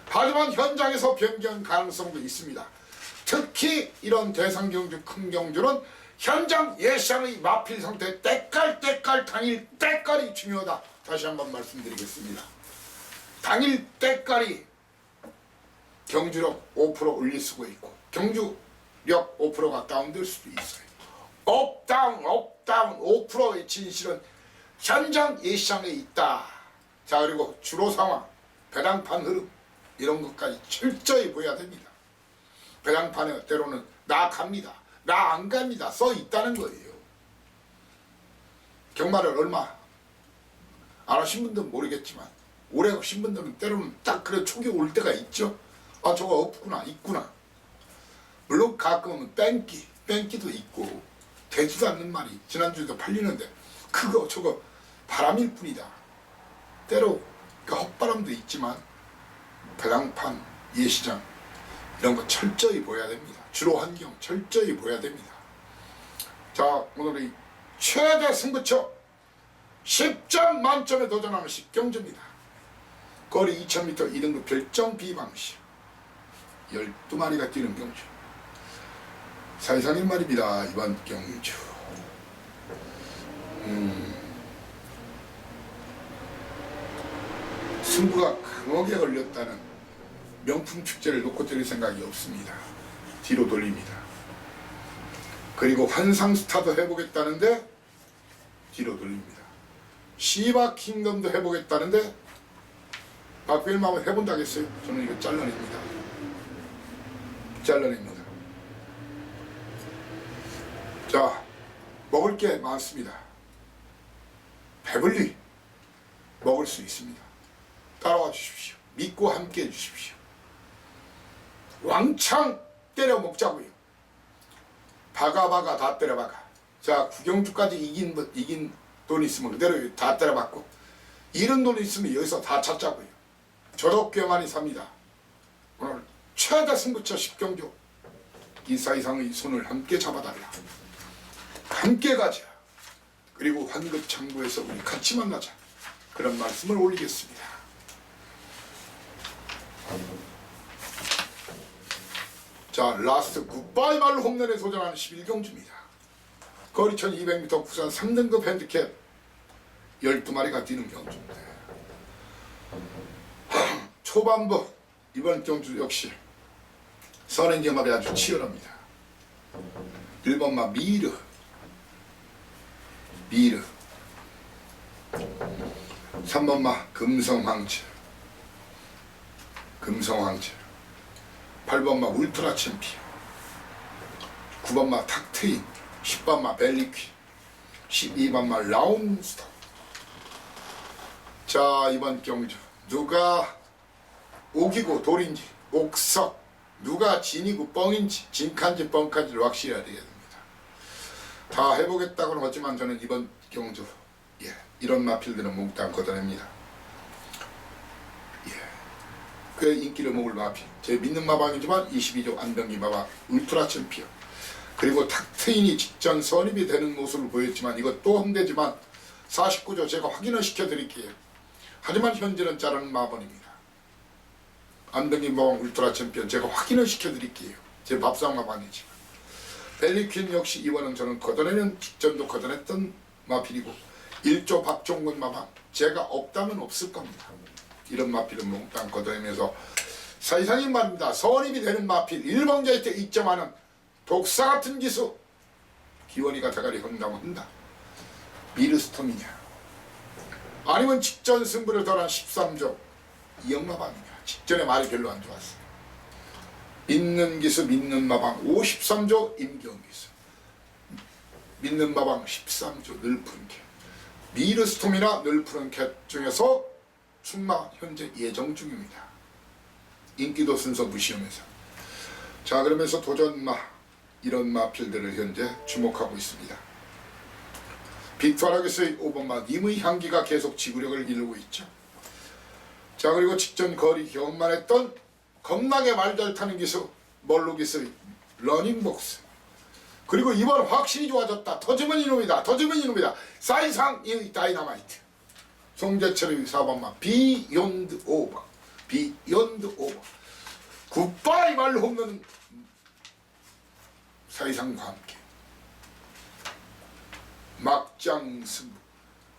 하지만 현장에서 변경 가능성도 있습니다. 특히 이런 대상경주, 큰 경주는 현장 예상의 마필 상태 때깔 당일 때깔이 중요하다. 다시 한번 말씀드리겠습니다. 당일 때깔이 경주력 5% 올릴 수가 있고 경주력 5%가 다운될 수도 있어요. 업다운 5%의 진실은 현장 예상에 있다. 자, 그리고 주로 상황, 배당판 흐름 이런 것까지 철저히 보여야 됩니다. 배당판에 때로는 나 갑니다, 나 안 갑니다 써 있다는 거예요. 경마를 얼마 안 하신 분들은 모르겠지만 오래 하신 분들은 때로는 딱 그래 촉이 올 때가 있죠. 아, 저거 없구나, 있구나. 물론 가끔은 뺑기도 있고 되지도 않는 말이 지난주에도 팔리는데 그거 저거 바람일 뿐이다. 때로 그 헛바람도 있지만 배당판, 예시장 이런 거 철저히 보여야 됩니다. 주로 환경 철저히 보여야 됩니다. 자, 오늘의 최대 승부처 10점 만점에 도전하는 10경주입니다. 거리 2000m 2등급 별정 비방시 12마리가 뛰는 경주. 사이상인 말입니다. 이번 경주 승부가 강하게 걸렸다는 명품 축제를 놓고 때릴 생각이 없습니다. 뒤로 돌립니다. 그리고 환상 스타도 해보겠다는데 뒤로 돌립니다. 시바 킹덤도 해보겠다는데 박별마을 해본다겠어요? 저는 이거 잘라냅니다. 자, 먹을 게 많습니다. 배불리 먹을 수 있습니다. 따라와 주십시오. 믿고 함께 해주십시오. 왕창 때려 먹자고요. 바가 다 때려 박아. 자, 구경주까지 이긴 돈 있으면 그대로 다 때려 박고, 잃은 돈 있으면 여기서 다 찾자고요. 저도 꽤 많이 삽니다. 오늘 최대 승부처 10경주 이사 이상의 손을 함께 잡아달라. 함께 가자. 그리고 환급창고에서 우리 같이 만나자. 그런 말씀을 올리겠습니다. 자, 라스트 굿바이 말로 홈런에 도전하는 11경주입니다. 거리 1200m 부산 3등급 핸디캡 12마리가 뛰는 경주입니다. 초반부 이번 경주 역시 선행경합이 아주 치열합니다. 1번마 미르 3번마 금성황체 8번마 울트라 챔피언, 9번마 탁트인, 10번마 벨리퀴, 12번마 라운스터. 자, 이번 경주 누가 옥이고 돌인지, 옥석, 누가 진이고 뻥인지, 진칸지 뻥칸지를 확실히 해야 되겠습니다. 다 해보겠다고는 하지만 저는 이번 경주 이런 마필들은 몽땅 걷어냅니다. 꽤 인기를 먹을 마필, 제 믿는 마방이지만 22조 안병기 마방 울트라 챔피언, 그리고 탁트인이 직전 선입이 되는 모습을 보였지만 이것도 험대지만 49조 제가 확인을 시켜드릴게요. 하지만 현재는 자르는 마번입니다. 안병기 마방 울트라 챔피언 제가 확인을 시켜드릴게요. 제 밥상 마방이지만 벨리퀸 역시 이번은 저는 걷어내는 직전도 걷어냈던 마필이고 1조 박종근 마방 제가 없다면 없을 겁니다. 이런 마필은 몽땅 걷어내면서 사이상인 말입니다. 선입이 되는 마필 1번 게이트 2점하는 독사같은 기수 기원이가 대가리 헌다고 한다. 미르스톰이냐 아니면 직전 승부를 덜한 13조 이영마방이냐. 직전에 말이 별로 안 좋았어요. 믿는 기수 믿는 마방 53조 임경기수 믿는 마방 13조 늘푸른 캣, 미르스톰이나 늘푸른 캣 중에서 충마 현재 예정 중입니다. 인기도 순서 무시하면서. 자, 그러면서 도전마, 이런 마필들을 현재 주목하고 있습니다. 빅투아락에서의 5번마 님의 향기가 계속 지구력을 이루고 있죠. 자, 그리고 직전 거리 경험만 했던 겁나게 말 잘 타는 기수 멀룩이스의 러닝복스, 그리고 이번 확실히 좋아졌다. 터지면 이놈이다. 터지면 이놈이다. 사이상의 다이너마이트. 송재철의 4번마 비욘드 오버. 비욘드 오버. 굿바이 말로 없는 사이상과 함께 막장 승부,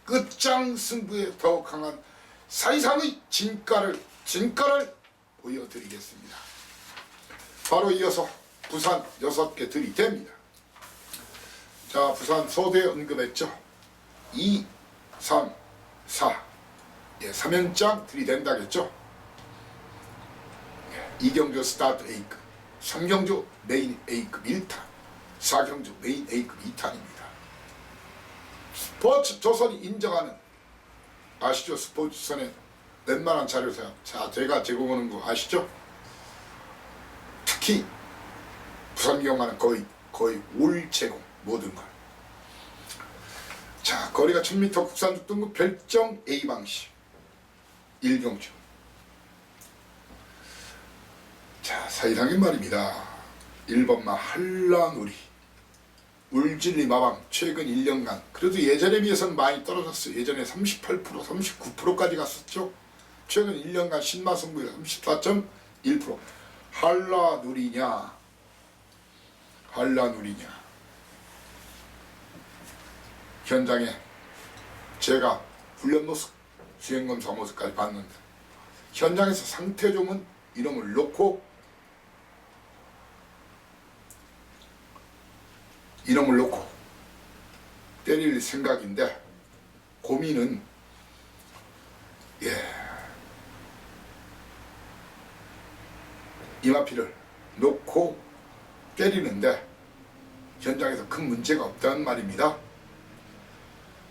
끝장 승부에 더욱 강한 사이상의 진가를 보여드리겠습니다. 바로 이어서 부산 6개 들이댑니다. 자, 부산 소대 언급했죠. 2, 3, 4. 예, 3연장 들이댄다겠죠. 예, 2경주 스타트 A급, 3경주 메인 A급 1탄, 4경주 메인 A급 2탄입니다. 스포츠 조선이 인정하는, 아시죠? 스포츠선의 웬만한 자료사요. 자, 제가 제공하는 거 아시죠? 특히 부산 경마는 거의 올 제공, 모든 걸. 자, 거리가 1000m 국산 6등급 별정 A 방식 1경주. 자, 사이상인 말입니다. 1번마 한라누리, 울진리 마방 최근 1년간 그래도 예전에 비해서는 많이 떨어졌어요. 예전에 38%, 39%까지 갔었죠. 최근 1년간 신마 승부율 34.1%. 한라누리냐 현장에 제가 훈련 모습, 수행검사 모습까지 봤는데 현장에서 상태 좋은 이름을 놓고 때릴 생각인데, 고민은 이마피를 놓고 때리는데 현장에서 큰 문제가 없다는 말입니다.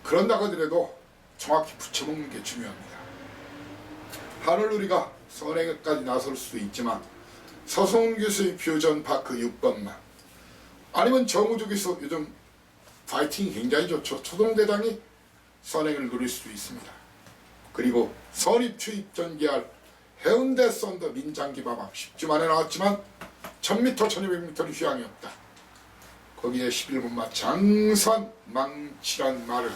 그런다고 하더라도 정확히 붙여먹는 게 중요합니다. 하늘누리가 선행까지 나설 수도 있지만 서성훈 교수의 퓨전파크 6번만, 아니면 정우주 교수 요즘 파이팅이 굉장히 좋죠. 초동대장이 선행을 누릴 수도 있습니다. 그리고 선입 추입 전개할 해운대 썬더 민장기 마방 10주 만에 나왔지만 1000m, 1200m는 휴양이 없다. 거기에 11번마 장산 망치란 말을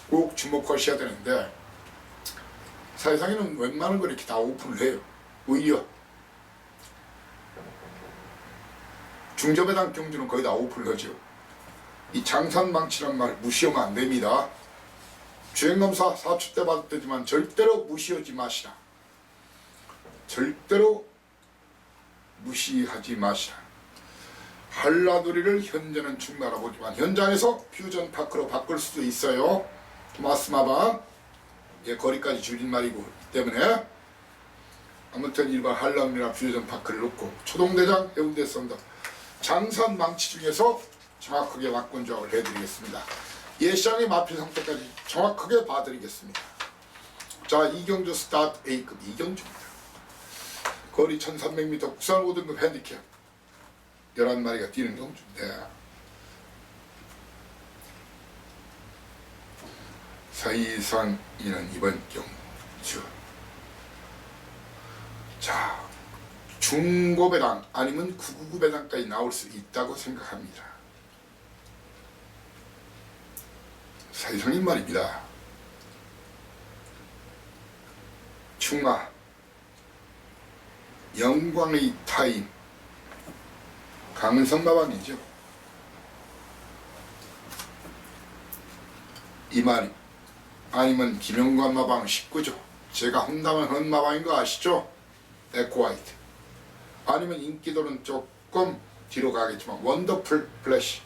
꼭 주목하셔야 되는데, 사회상에는 웬만한 걸 이렇게 다 오픈을 해요. 오히려 중저배당 경주는 거의 다 오픈을 하죠. 이 장산 망치란 말 무시하면 안 됩니다. 주행검사 4초 때 받을 때지만 절대로 무시하지 마시라. 절대로 무시하지 마시라. 한라누리를 현재는 충나라 보지만 현장에서 퓨전 파크로 바꿀 수도 있어요. 토마스 마방, 거리까지 줄인 말이고 때문에 아무튼 일반 한라누리나 퓨전 파크를 놓고 초동대장, 해운대 썬더, 장산 망치 중에서 정확하게 막군 조합을 해드리겠습니다. 예시장의 마필 상태까지 정확하게 봐드리겠습니다. 자, 이경주 스타트 A급 2경주입니다. 거리 1300m 국산 5등급 핸디캡 11마리가 뛰는 경주인데, 사이상이는 이번 경주, 자, 중고배당 아니면 999배당까지 나올 수 있다고 생각합니다. 사이상인 말입니다. 충마 영광의 타임 강은성 마방이죠. 이 말이 아니면 김영관 마방 19조, 제가 혼담한 헌 마방인 거 아시죠? 에코화이트, 아니면 인기도는 조금 뒤로 가겠지만 원더풀 플래시,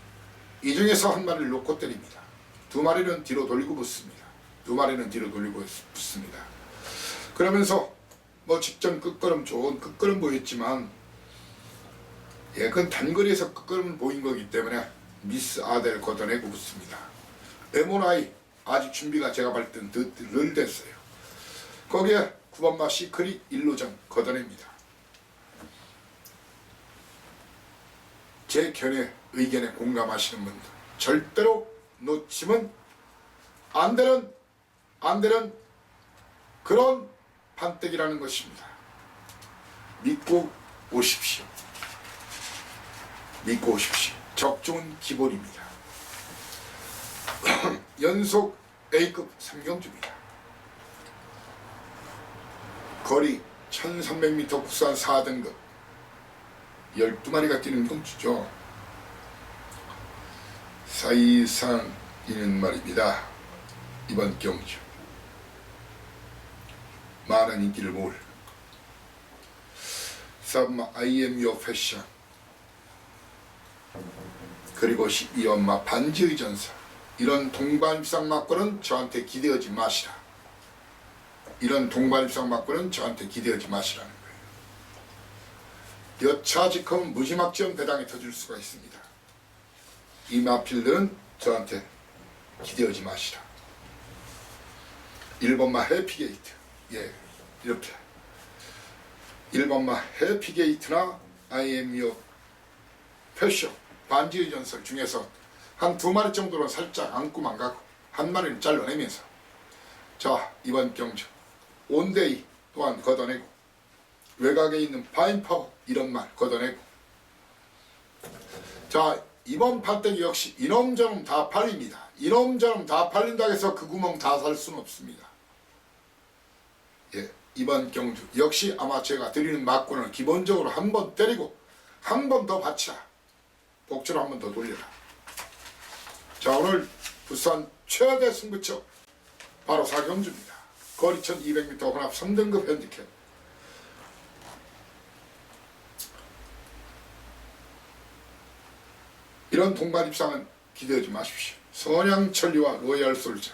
이 중에서 한 마리를 놓고 때립니다. 두 마리는 뒤로 돌리고 붙습니다. 두 마리는 뒤로 돌리고 붙습니다. 그러면서 뭐 직전 끝걸음, 좋은 끝걸음 보였지만 그건 단거리에서 끝걸음을 보인 거기 때문에 미스 아델 걷어내고 붙습니다. M1I 아직 준비가 제가 봤을 땐 늘 됐어요. 거기에 9번마 시크릿 일루전 걷어냅니다. 제 의견에 공감하시는 분들 절대로 놓치면 안 되는 그런 판때기라는 것입니다. 믿고 오십시오. 믿고 오십시오. 적중은 기본입니다. 연속 A급 3경주입니다. 거리 1300m 국산 4등급 12마리가 뛰는 경주죠. 사이상이는 말입니다. 이번 경주 많은 인기를 모을 I am your fashion 그리고 12연마 반지의 전설 이런 동반입상 맞고는 저한테 기대하지 마시라. 이런 동반입상 맞고는 저한테 기대하지 마시라는 거예요. 여차직하면 무지막지한 배당이 터질 수가 있습니다. 이 마필들은 저한테 기대하지 마시라. 1번마 해피게이트 이렇게 1번마 해피게이트나 I am your fashion 반지의 전설 중에서 한 2마리 정도는 살짝 안고만 가고 한 마리는 잘라내면서 자 이번 경주 온데이 또한 걷어내고 외곽에 있는 파인파워 이런 말 걷어내고 자 이번 판때기 역시 이놈저놈 다 팔립니다. 이놈저놈 다 팔린다고 해서 그 구멍 다 살 수는 없습니다. 이번 경주 역시 아마 제가 드리는 막고는 기본적으로 한 번 때리고 한 번 더 받치라. 복주로 한 번 더 돌려라. 자 오늘 부산 최대 승부처 바로 4경주입니다. 거리 1200m 혼합 3등급 핸디캡 이런 동반 입상은 기대하지 마십시오. 선양천리와 로얄솔저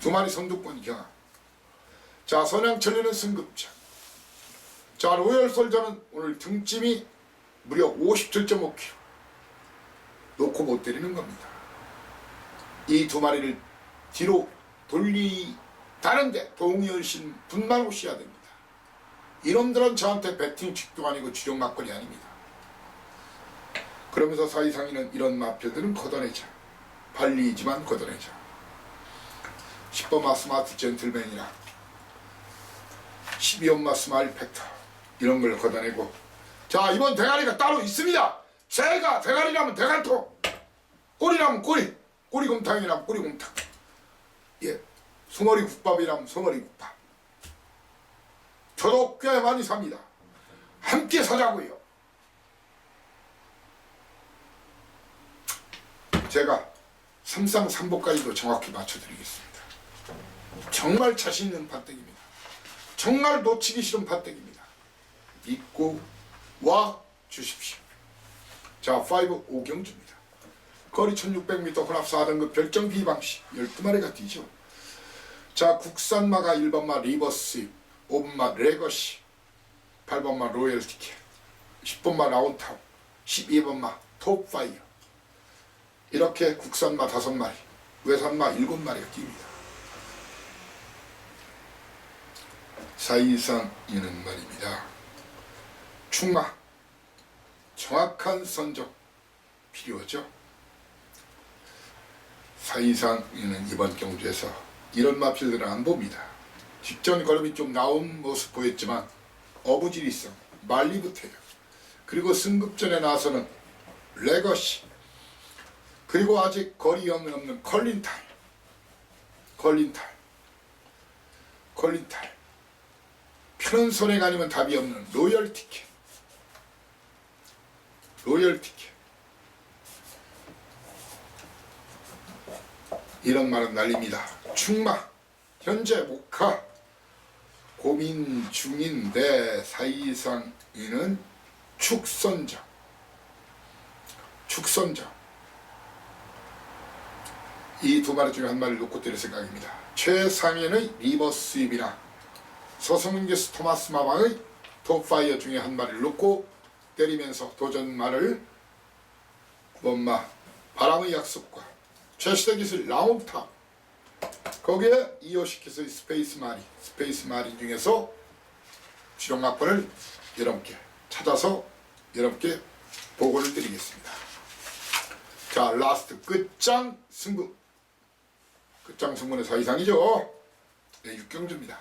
2마리 선두권 경합. 자 선양천리는 승급자. 자 로얄솔저는 오늘 등짐이 무려 57.5kg 놓고 못 때리는 겁니다. 이 2마리를 뒤로 돌리다는데 동의연신 분만 오셔야 됩니다. 이놈들은 저한테 배팅 축도 아니고 주력 막걸리 아닙니다. 그러면서 사이상이는 이런 마표들은 걷어내자. 발리지만 걷어내자. 10번마 스마트 젠틀맨이나 12연마 스마일 팩터 이런 걸 걷어내고 자 이번 대가리가 따로 있습니다. 제가 대가리라면 대갈통 꼬리라면 꼬리곰탕이라면 꼬리곰탕 소머리 국밥이라면 소머리 국밥. 저도 꽤 많이 삽니다. 함께 사자고요. 제가 삼상 삼복까지도 정확히 맞춰드리겠습니다. 정말 자신 있는 판때기입니다. 정말 놓치기 싫은 판때기입니다. 믿고 와 주십시오. 자 5경주입니다. 거리 1600m 혼합 4등급 별정 비방시 12마리가 뛰죠. 자 국산마가 1번마 리버스 5번마 레거시 8번마 로열티켓 10번마 라운타운 12번마 톱파이어 이렇게 국산마 5마리 외산마 7마리가 뜁니다. 사이상이는 말입니다. 충마 정확한 선정 필요하죠. 사이상이는 이번 경주에서 이런 마필들은 안 봅니다. 직전 걸음이 좀 나온 모습 보였지만 어부질이 있어 말리부터요. 그리고 승급전에 나서는 레거시 그리고 아직 거리 없는 컬린탈 편한 손해가 아니면 답이 없는 로열티켓 이런 말은 날립니다. 충마 현재 목화 고민 중인데 사이상이는 축선정 이 2마리 중에 한 마리를 놓고 때릴 생각입니다. 최상위의 리버스입이나 서성은교수 토마스 마방의 톱파이어 중에 한 마리를 놓고 때리면서 도전말을 9번마 바람의 약속과 최신의 기술 라운탑, 거기에 이오시키스의 스페이스 마린 중에서 주력악본을 여러분께 찾아서 여러분께 보고를 드리겠습니다. 자, 라스트 끝장 승부. 끝장 승부는 4이상이죠. 네, 6경주입니다.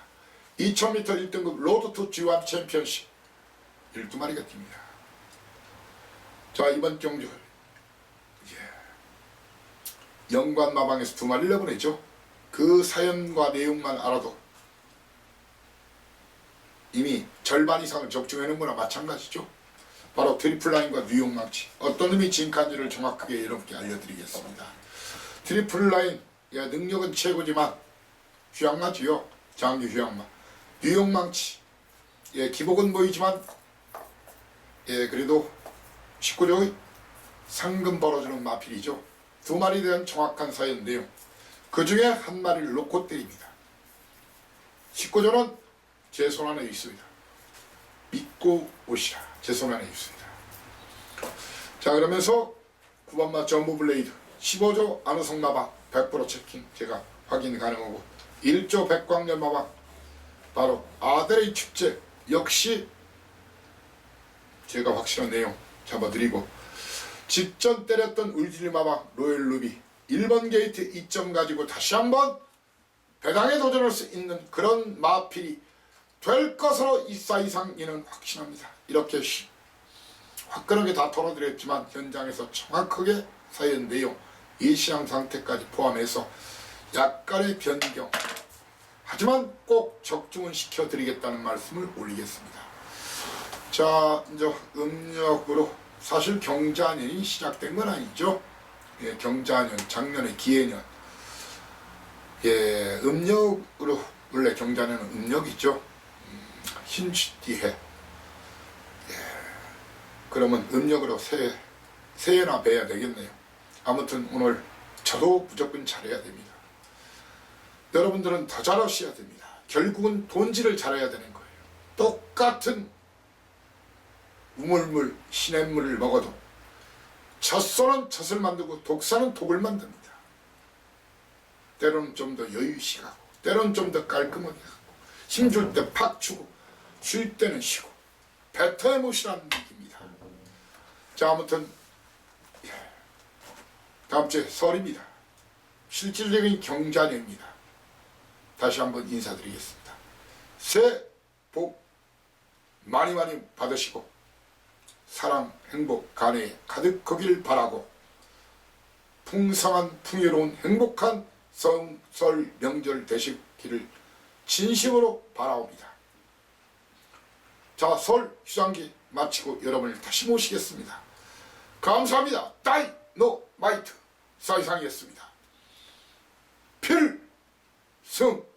2000m 1등급 로드 투 G1 챔피언십 12마리가 뜁니다. 자, 이번 경주 영관마방에서 2마리를 내보냈죠. 그 사연과 내용만 알아도 이미 절반 이상을 적중하는 거나 마찬가지죠. 바로 트리플라인과 뉴욕망치, 어떤 놈이 진칸지를 정확하게 여러분께 알려드리겠습니다. 트리플라인, 능력은 최고지만 휴양마지요. 장기 휴양마. 뉴욕망치, 기복은 보이지만 그래도 19조의 상금 벌어주는 마필이죠. 2마리에 대한 정확한 사연 내용, 그 중에 한 마리를 놓고 때립니다. 19조는 제 손 안에 있습니다. 믿고 오시라. 제 손 안에 있습니다. 자, 그러면서 9번마 전부 블레이드, 15조 안우성 마방 100% 체킹 제가 확인 가능하고, 1조 백광열 마방 바로 아들의 축제 역시 제가 확실한 내용 잡아드리고, 직전 때렸던 울질 마방 로열 루비 1번 게이트 2점 가지고 다시 한번 배당에 도전할 수 있는 그런 마필이 될 것으로 이상 이는 확신합니다. 이렇게 화끈하게 다 털어드렸지만 현장에서 정확하게 사연 내용, 예시양 상태까지 포함해서 약간의 변경, 하지만 꼭 적중은 시켜드리겠다는 말씀을 올리겠습니다. 자, 이제 음력으로 사실 경자년이 시작된 건 아니죠. 경자년, 작년의 기해년. 음력으로 원래 경자년은 음력이죠. 흰쥐띠해. 그러면 음력으로 새해나 뵈야 되겠네요. 아무튼 오늘 저도 무조건 잘해야 됩니다. 여러분들은 더 잘하셔야 됩니다. 결국은 돈질을 잘해야 되는 거예요. 똑같은 우물물, 시냇물을 먹어도 젖소는 젖을 만들고 독사는 독을 만듭니다. 때로는 좀 더 여유시가고, 때로는 좀 더 깔끔하게 하고, 힘줄 때 팍 주고, 쉴 때는 쉬고, 뱉어야 못이라는 얘기입니다. 자, 아무튼 다음 주에 설입니다. 실질적인 경자년입니다. 다시 한번 인사드리겠습니다. 새해 복 많이 받으시고 사랑, 행복, 간에 가득하길 바라고, 풍성한 풍요로운 행복한 설 명절 되시기를 진심으로 바라옵니다. 자, 설 휴장기 마치고 여러분을 다시 모시겠습니다. 감사합니다. 다이노마이트 사이상이었습니다. 필승.